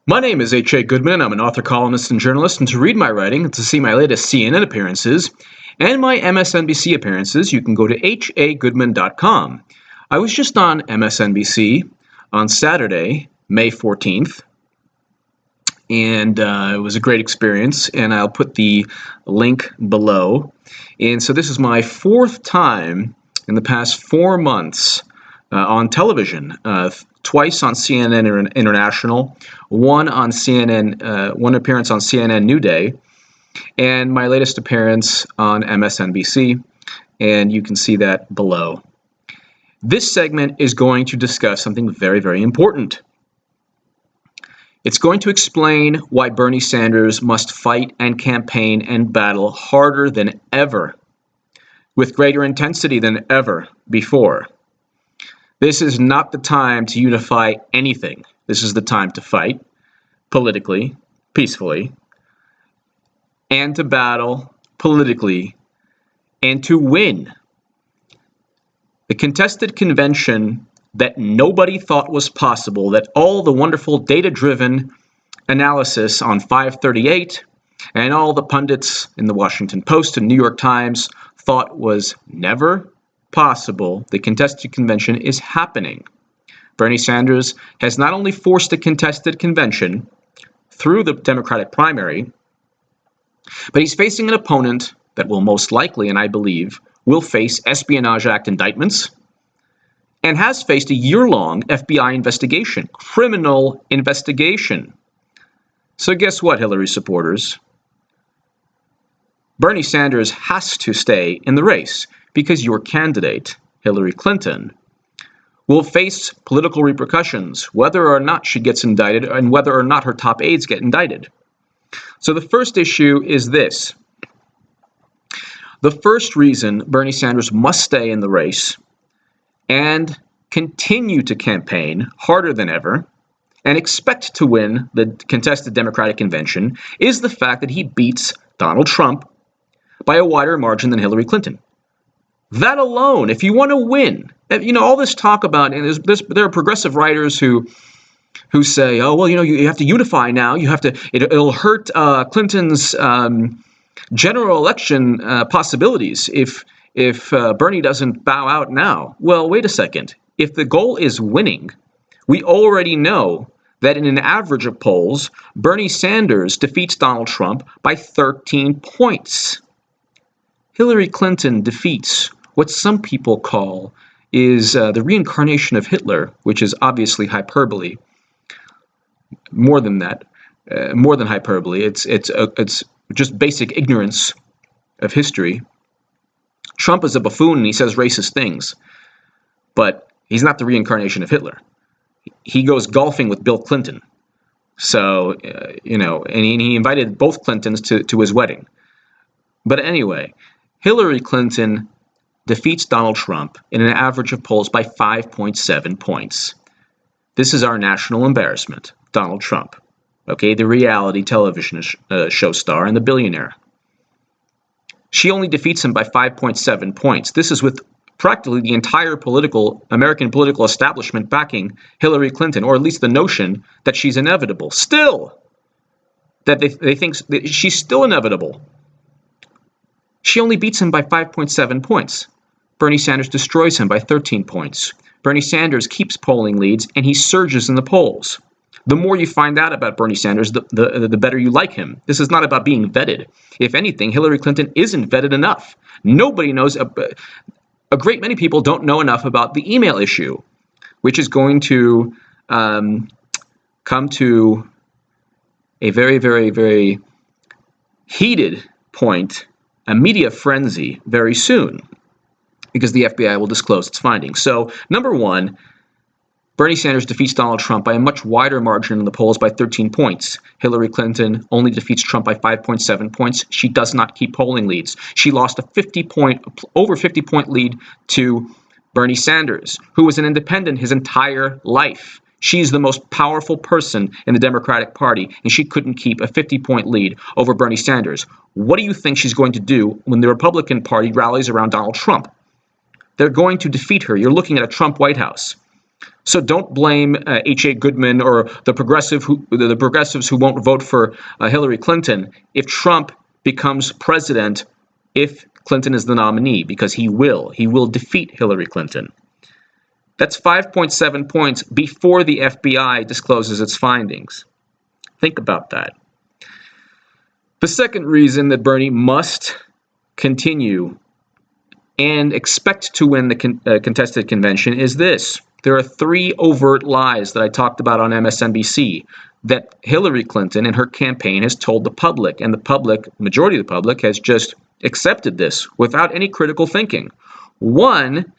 My name is H.A. Goodman. I'm an author, columnist, and journalist. And to read my writing, to see my latest CNN appearances, and my MSNBC appearances, you can go to hagoodman.com. I was just on MSNBC on Saturday, May 14th, and it was a great experience, and I'll put the link below. And so this is my fourth time in the past 4 months on television, twice on CNN International, one on CNN, one appearance on CNN New Day, and my latest appearance on MSNBC, and you can see that below. This segment is going to discuss something very, very important. It's going to explain why Bernie Sanders must fight and campaign and battle harder than ever, with greater intensity than ever before. This is not the time to unify anything. This is the time to fight politically, peacefully, and to battle politically, and to win. The contested convention that nobody thought was possible, that all the wonderful data-driven analysis on 538 and all the pundits in the Washington Post and New York Times thought was never possible, the contested convention is happening. Bernie Sanders has not only forced a contested convention through the Democratic primary, but he's facing an opponent that will most likely, and I believe, will face Espionage Act indictments and has faced a year-long FBI investigation, criminal investigation. So guess what, Hillary supporters? Bernie Sanders has to stay in the race because your candidate, Hillary Clinton, will face political repercussions whether or not she gets indicted and whether or not her top aides get indicted. So the first issue is this. The first reason Bernie Sanders must stay in the race and continue to campaign harder than ever and expect to win the contested Democratic convention is the fact that he beats Donald Trump by a wider margin than Hillary Clinton. That alone, if you want to win, all this talk about, and there are progressive writers who say, oh, well, you have to unify now. You have to, it'll hurt Clinton's general election possibilities if Bernie doesn't bow out now. Well, wait a second. If the goal is winning, we already know that in an average of polls, Bernie Sanders defeats Donald Trump by 13 points. Hillary Clinton defeats what some people call is the reincarnation of Hitler, which is obviously hyperbole. More than that, more than hyperbole. It's just basic ignorance of history. Trump is a buffoon and he says racist things, but he's not the reincarnation of Hitler. He goes golfing with Bill Clinton. So, and he invited both Clintons to his wedding. But anyway, Hillary Clinton defeats Donald Trump in an average of polls by 5.7 points. This is our national embarrassment, Donald Trump. Okay, the reality television show star and the billionaire. She only defeats him by 5.7 points. This is with practically the entire American political establishment backing Hillary Clinton, or at least the notion that she's inevitable. Still, that they think that she's still inevitable. She only beats him by 5.7 points. Bernie Sanders destroys him by 13 points. Bernie Sanders keeps polling leads, and he surges in the polls. The more you find out about Bernie Sanders, the better you like him. This is not about being vetted. If anything, Hillary Clinton isn't vetted enough. Nobody knows. A great many people don't know enough about the email issue, which is going to come to a very, very, very heated point, a media frenzy very soon, because the FBI will disclose its findings. So, number one, Bernie Sanders defeats Donald Trump by a much wider margin in the polls by 13 points. Hillary Clinton only defeats Trump by 5.7 points. She does not keep polling leads. She lost a over 50-point lead to Bernie Sanders, who was an independent his entire life. She's the most powerful person in the Democratic Party, and she couldn't keep a 50-point lead over Bernie Sanders. What do you think she's going to do when the Republican Party rallies around Donald Trump? They're going to defeat her. You're looking at a Trump White House. So don't blame H.A. Goodman or the progressives who won't vote for Hillary Clinton if Trump becomes president, if Clinton is the nominee, because he will. He will defeat Hillary Clinton. That's 5.7 points before the FBI discloses its findings. Think about that. The second reason that Bernie must continue and expect to win the contested convention is this. There are 3 overt lies that I talked about on MSNBC that Hillary Clinton and her campaign has told the public, and the public, majority of the public, has just accepted this without any critical thinking. One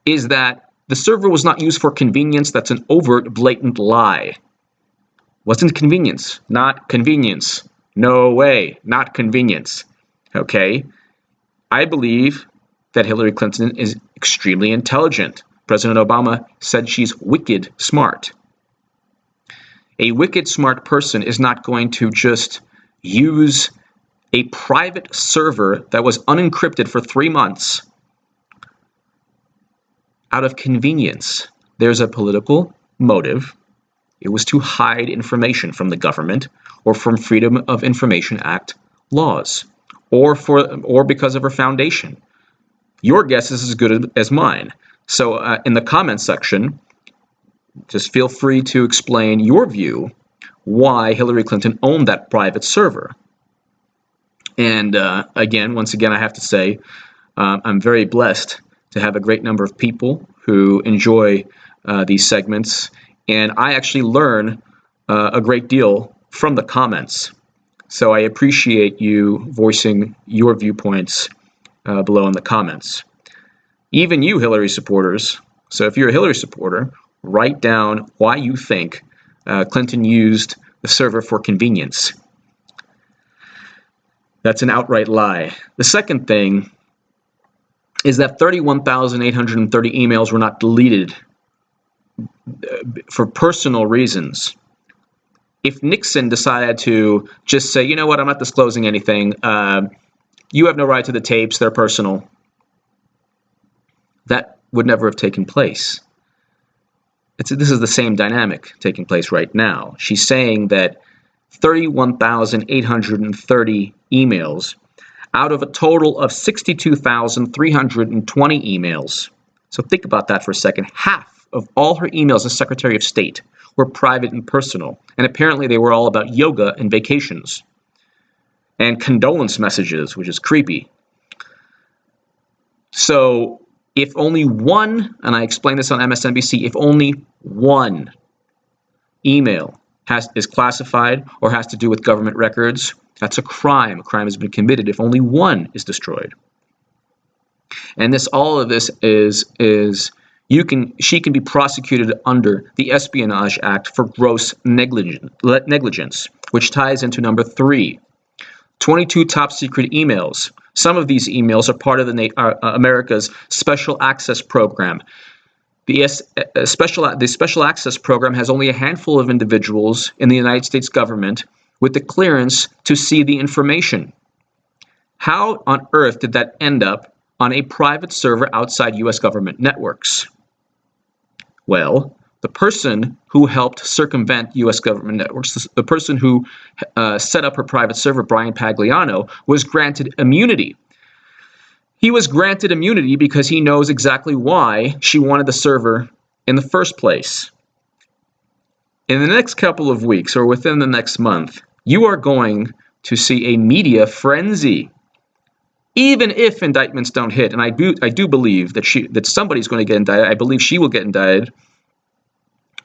is that the server was not used for convenience. That's an overt, blatant lie. Wasn't convenience, not convenience. No way, not convenience. Okay? I believe that Hillary Clinton is extremely intelligent. President Obama said she's wicked smart. A wicked smart person is not going to just use a private server that was unencrypted for 3 months out of convenience. There's a political motive. It was to hide information from the government or from Freedom of Information Act laws or because of her foundation. Your guess is as good as mine. So in the comments section, just feel free to explain your view why Hillary Clinton owned that private server. And once again, I have to say, I'm very blessed to have a great number of people who enjoy these segments. And I actually learn a great deal from the comments. So I appreciate you voicing your viewpoints below in the comments. Even you Hillary supporters. So if you're a Hillary supporter, write down why you think Clinton used the server for convenience. That's an outright lie. The second thing is that 31,830 emails were not deleted for personal reasons. If Nixon decided to just say, you know what, I'm not disclosing anything, you have no right to the tapes, they're personal, that would never have taken place. This is the same dynamic taking place right now. She's saying that 31,830 emails out of a total of 62,320 emails. So think about that for a second. Half of all her emails as Secretary of State were private and personal. And apparently they were all about yoga and vacations and condolence messages, which is creepy. So if only one, and I explained this on MSNBC, if only one email is classified or has to do with government records, that's a crime. A crime has been committed if only one is destroyed. And all of this is she can be prosecuted under the Espionage Act for gross negligence, which ties into number 3. 22 top secret emails. Some of these emails are part of America's Special Access Program. The Special Access Program has only a handful of individuals in the United States government with the clearance to see the information. How on earth did that end up on a private server outside U.S. government networks? Well, the person who helped circumvent U.S. government networks, the person who set up her private server, Brian Pagliano, was granted immunity. He was granted immunity because he knows exactly why she wanted the server in the first place. In the next couple of weeks or within the next month, you are going to see a media frenzy. Even if indictments don't hit, and I do believe that somebody's going to get indicted. I believe she will get indicted,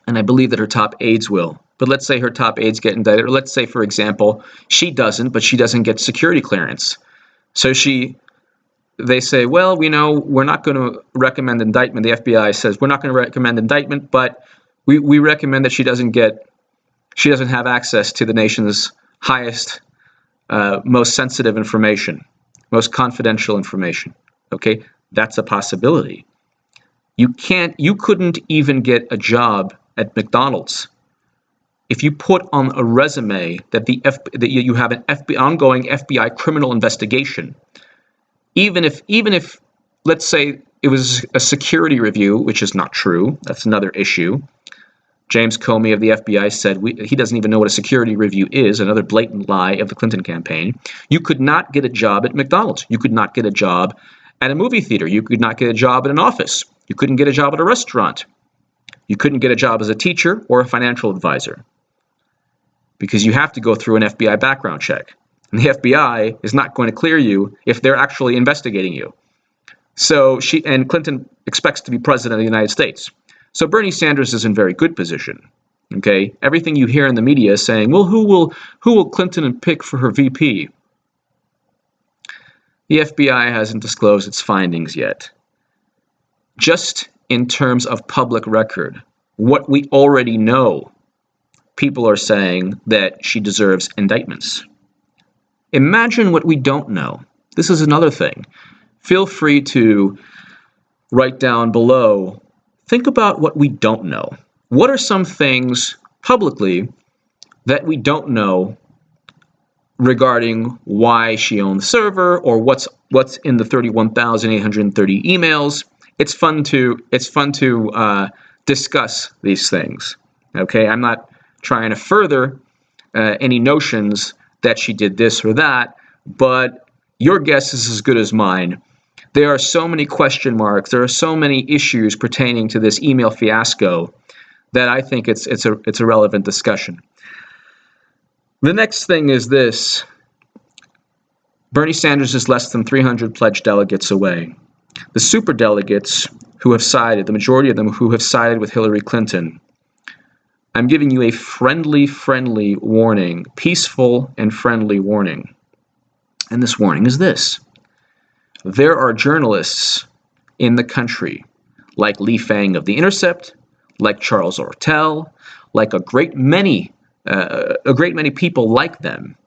and I believe that her top aides will. But let's say her top aides get indicted, or let's say, for example, she doesn't, but she doesn't get security clearance. So they say, well, we're not going to recommend indictment. The FBI says we're not going to recommend indictment, but we recommend that she doesn't have access to the nation's highest, most sensitive information, most confidential information. Okay, that's a possibility. You couldn't even get a job at McDonald's if you put on a resume that you have an ongoing FBI criminal investigation. Even if, let's say, it was a security review, which is not true. That's another issue. James Comey of the FBI said he doesn't even know what a security review is, another blatant lie of the Clinton campaign. You could not get a job at McDonald's. You could not get a job at a movie theater. You could not get a job at an office. You couldn't get a job at a restaurant. You couldn't get a job as a teacher or a financial advisor because you have to go through an FBI background check. And the FBI is not going to clear you if they're actually investigating you. So Clinton expects to be president of the United States. So Bernie Sanders is in very good position. Okay, everything you hear in the media is saying, well, who will Clinton pick for her VP? The FBI hasn't disclosed its findings yet. Just in terms of public record, what we already know, people are saying that she deserves indictments. Imagine what we don't know. This is another thing. Feel free to write down below. Think about what we don't know. What are some things publicly that we don't know regarding why she owned the server or what's in the 31,830 emails? It's fun to discuss these things. Okay, I'm not trying to further any notions that she did this or that, but your guess is as good as mine. There are so many question marks. There are so many issues pertaining to this email fiasco that I think it's a relevant discussion. The next thing is this. Bernie Sanders is less than 300 pledged delegates away. The superdelegates who have sided, the majority of them who have sided with Hillary Clinton, I'm giving you a friendly warning, peaceful and friendly warning. And this warning is this. There are journalists in the country like Lee Fang of The Intercept, like Charles Ortel, like a great many people like them,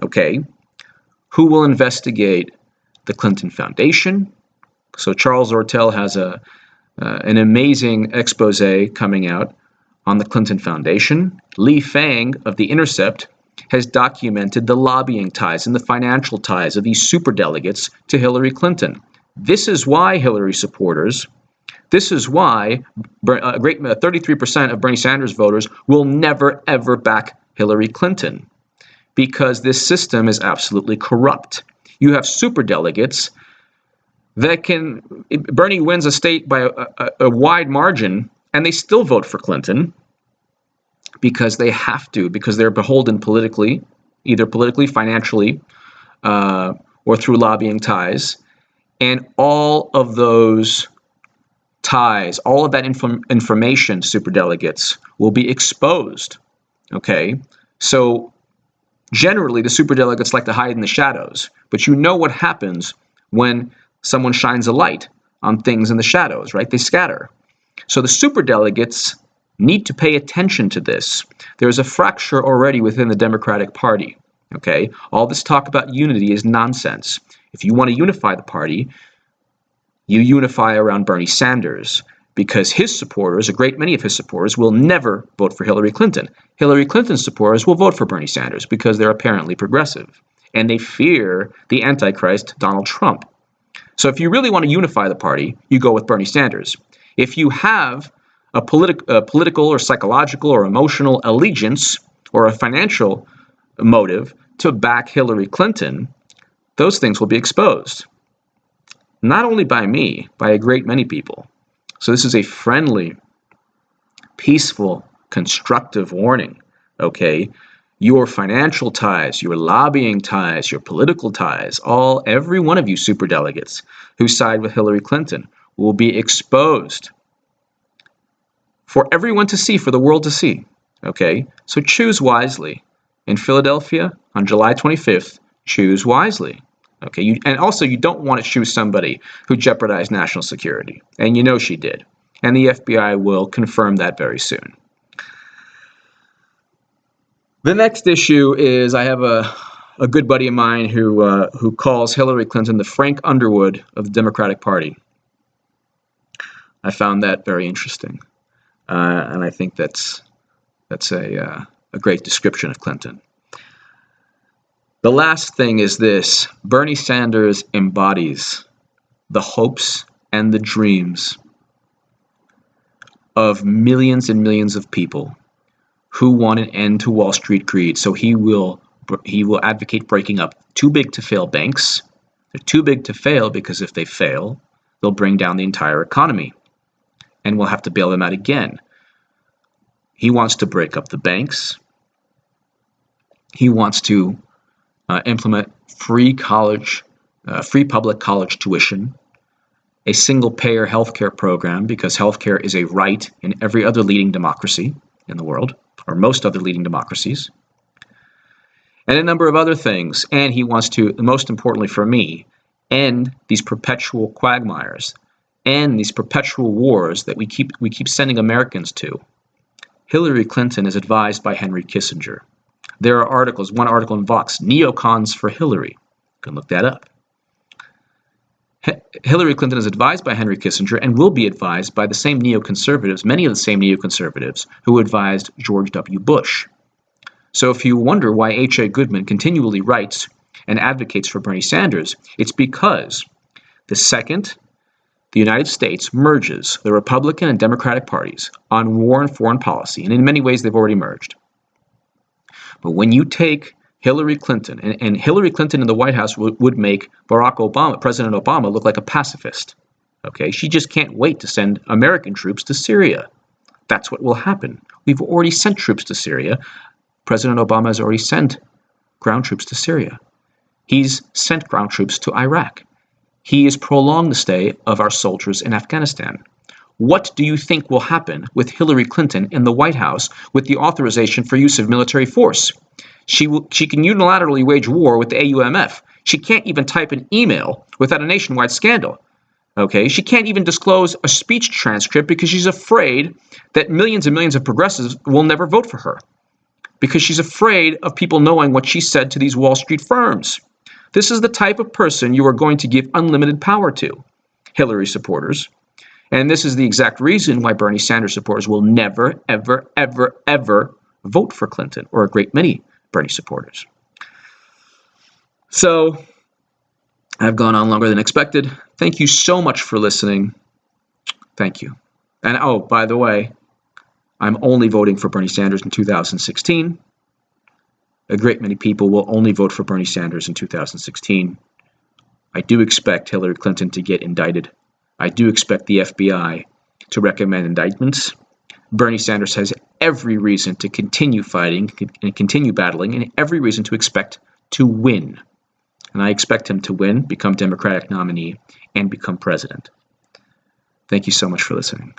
okay, who will investigate the Clinton Foundation. So Charles Ortel has an amazing expose coming out on the Clinton Foundation. Lee Fang of The Intercept has documented the lobbying ties and the financial ties of these superdelegates to Hillary Clinton. This is why Hillary supporters, this is why a great 33% of Bernie Sanders voters will never, ever back Hillary Clinton, because this system is absolutely corrupt. You have superdelegates that Bernie wins a state by a wide margin, and they still vote for Clinton because they have to, because they're beholden politically, either politically, financially, or through lobbying ties. And all of those ties, all of that information, superdelegates, will be exposed. Okay? So generally, the superdelegates like to hide in the shadows, but you know what happens when someone shines a light on things in the shadows, right? They scatter. So the superdelegates need to pay attention to this. There's a fracture already within the Democratic Party. Okay? All this talk about unity is nonsense. If you want to unify the party, you unify around Bernie Sanders, because his supporters, a great many of his supporters, will never vote for Hillary Clinton. Hillary Clinton's supporters will vote for Bernie Sanders because they're apparently progressive, and they fear the Antichrist, Donald Trump. So if you really want to unify the party, you go with Bernie Sanders. If you have a political or psychological or emotional allegiance or a financial motive to back Hillary Clinton, those things will be exposed. Not only by me, by a great many people. So this is a friendly, peaceful, constructive warning, okay? Your financial ties, your lobbying ties, your political ties, every one of you superdelegates who side with Hillary Clinton will be exposed for everyone to see, for the world to see, okay? So choose wisely. In Philadelphia, on July 25th, choose wisely. Okay, and also you don't want to choose somebody who jeopardized national security, and you know she did, and the FBI will confirm that very soon. The next issue is I have a good buddy of mine who calls Hillary Clinton the Frank Underwood of the Democratic Party. I found that very interesting, and I think that's a great description of Clinton. The last thing is this. Bernie Sanders embodies the hopes and the dreams of millions and millions of people who want an end to Wall Street greed. So he will advocate breaking up too big to fail banks. They're too big to fail because if they fail, they'll bring down the entire economy and we'll have to bail them out again. He wants to break up the banks. He wants to implement free public college tuition, a single-payer healthcare program, because healthcare is a right in every other leading democracy in the world, or most other leading democracies, and a number of other things. And he wants to, most importantly for me, end these perpetual quagmires, end these perpetual wars that we keep sending Americans to. Hillary Clinton is advised by Henry Kissinger. There are articles, one article in Vox, Neocons for Hillary. You can look that up. Hillary Clinton is advised by Henry Kissinger and will be advised by the same neoconservatives, many of the same neoconservatives who advised George W. Bush. So if you wonder why H.A. Goodman continually writes and advocates for Bernie Sanders, it's because the second the United States merges the Republican and Democratic parties on war and foreign policy, and in many ways they've already merged. But when you take Hillary Clinton, and Hillary Clinton in the White House would make President Obama, look like a pacifist. Okay, she just can't wait to send American troops to Syria. That's what will happen. We've already sent troops to Syria. President Obama has already sent ground troops to Syria. He's sent ground troops to Iraq. He has prolonged the stay of our soldiers in Afghanistan. What do you think will happen with Hillary Clinton in the White House with the authorization for use of military force? She can unilaterally wage war with the AUMF. She can't even type an email without a nationwide scandal. Okay, she can't even disclose a speech transcript because she's afraid that millions and millions of progressives will never vote for her, because she's afraid of people knowing what she said to these Wall Street firms. This is the type of person you are going to give unlimited power to, Hillary supporters. And this is the exact reason why Bernie Sanders supporters will never, ever, ever, ever vote for Clinton, or a great many Bernie supporters. So I've gone on longer than expected. Thank you so much for listening. Thank you. And oh, by the way, I'm only voting for Bernie Sanders in 2016. A great many people will only vote for Bernie Sanders in 2016. I do expect Hillary Clinton to get indicted. I do expect the FBI to recommend indictments. Bernie Sanders has every reason to continue fighting and continue battling, and every reason to expect to win. And I expect him to win, become Democratic nominee, and become president. Thank you so much for listening.